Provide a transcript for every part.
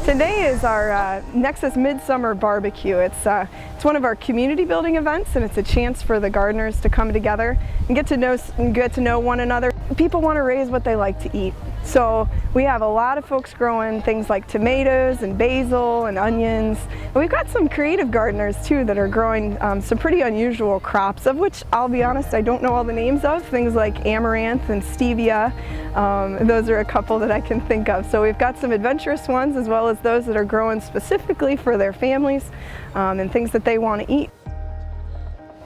Today is our NEXUS Midsummer Barbecue. It's one of our community building events, and it's a chance for the gardeners to come together and get to know one another. People want to raise what they like to eat. So we have a lot of folks growing things like tomatoes and basil and onions. And we've got some creative gardeners too that are growing some pretty unusual crops, of which I'll be honest, I don't know all the names of. Things like amaranth and stevia. Those are a couple that I can think of. So we've got some adventurous ones as well as those that are growing specifically for their families and things that they want to eat.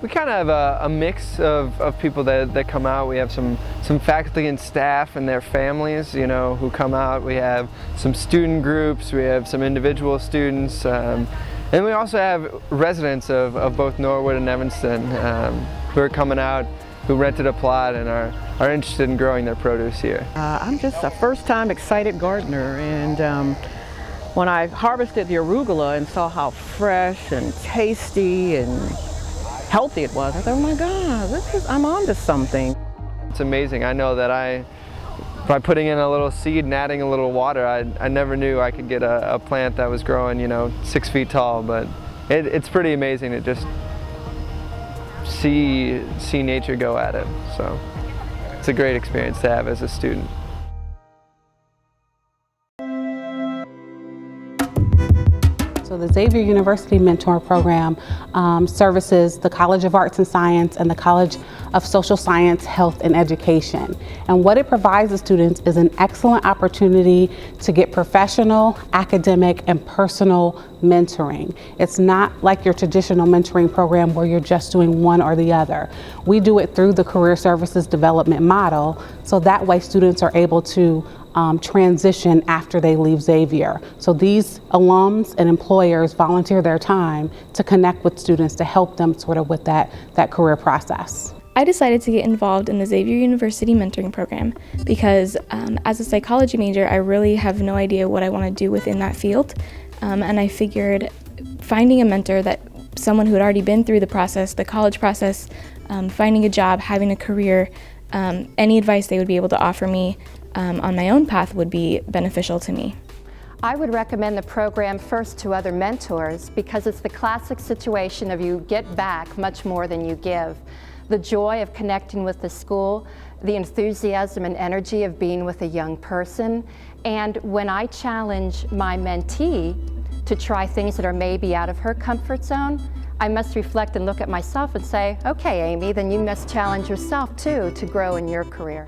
We kind of have a mix of people that come out. We have some faculty and staff and their families, you know, who come out. We have some student groups, we have some individual students, and we also have residents of both Norwood and Evanston who are coming out, who rented a plot and are interested in growing their produce here. I'm just a first-time excited gardener, and when I harvested the arugula and saw how fresh and tasty and healthy it was, I thought, oh my God, I'm onto something. It's amazing. I know that by putting in a little seed and adding a little water, I never knew I could get a plant that was growing, you know, 6 feet tall, but it's pretty amazing to just see nature go at it. So it's a great experience to have as a student. So the Xavier University Mentor Program services the College of Arts and Science and the College of Social Science, Health, and Education. And what it provides the students is an excellent opportunity to get professional, academic, and personal mentoring. It's not like your traditional mentoring program where you're just doing one or the other. We do it through the Career Services Development model, so that way students are able to transition after they leave Xavier. So these alums and employers volunteer their time to connect with students to help them sort of with that career process. I decided to get involved in the Xavier University Mentoring Program because as a psychology major, I really have no idea what I want to do within that field. And I figured finding a mentor, someone who had already been through the process, the college process, finding a job, having a career, any advice they would be able to offer me on my own path would be beneficial to me. I would recommend the program first to other mentors because it's the classic situation of you get back much more than you give. The joy of connecting with the school, the enthusiasm and energy of being with a young person, and when I challenge my mentee to try things that are maybe out of her comfort zone, I must reflect and look at myself and say, okay, Amy, then you must challenge yourself too to grow in your career.